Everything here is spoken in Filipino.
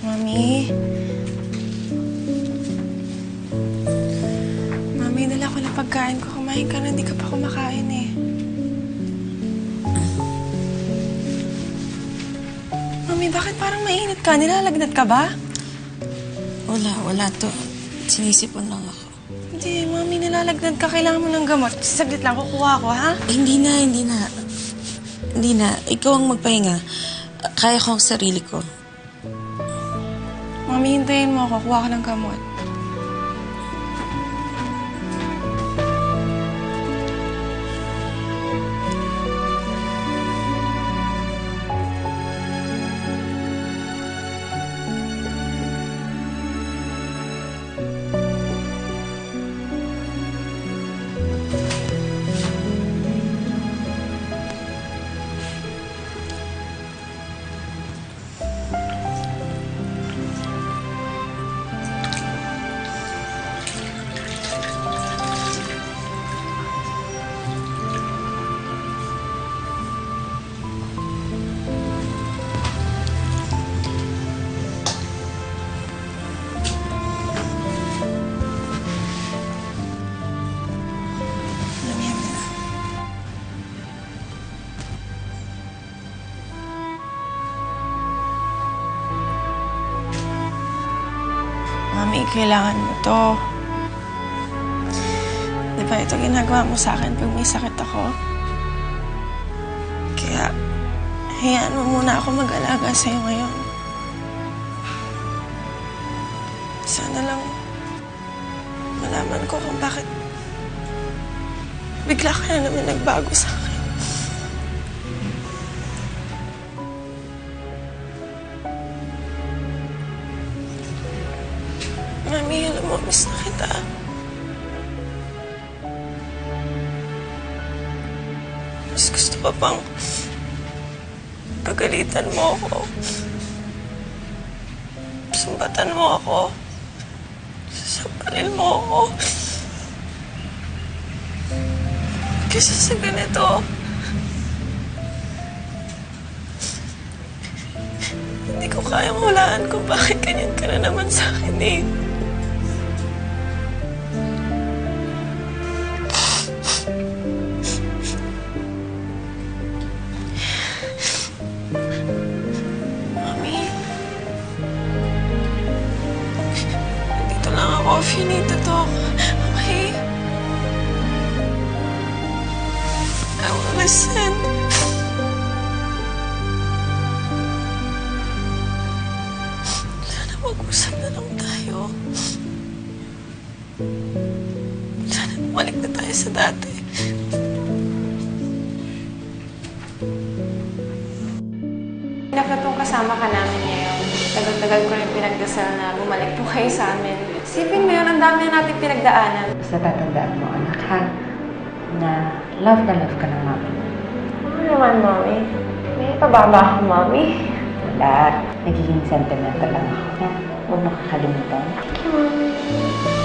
Mami? Mami, dala ko na pagkain ko. Kumain ka na, hindi ka pa kumakain eh. Mami, bakit parang mainit ka? Nilalagnat ka ba? Wala to. Sinisipon lang ako. Hindi, Mami, nilalagnat ka. Kailangan mo ng gamot. Saglit lang, kukuha ako, ha? Hindi na. Ikaw ang magpahinga. Kaya ko ang sarili ko. Mami, hintayin mo ako. Kuha ko ng gamot. Mami, kailangan mo to. Di ba ito ginagawa mo sa akin pag may sakit ako? Kaya, hayaan mo muna ako mag-alaga sa'yo ngayon. Sana lang malaman ko kung bakit bigla ka na naman nagbago sa akin. Mami, alam mo, miss na kita. Mas gusto ko pang pagalitan mo ako. Sumbatan mo ako. Sasampalin mo ako. Kasi sa ganito, hindi ko kayang hulaan kung bakit ganyan ka na naman sa akin eh. If you need to talk, okay? I will listen. Sana mag-usap na lang tayo. Sana bumalik na tayo sa dati. Nakatong kasama ka namin ngayon. Tagal-tagal ko rin pinagdasal na bumalik po kayo sa amin. Isipin mo yun, ang dami na natin pinagdaanan. Basta tatandaan mo, anak, ha? Na love ka ng mami. Ano naman, Mami? May pababa ako, Mami. Wala. Nagiging sentimental lang ako, ha? Huwag mo kakalimutan. Thank you, Mami.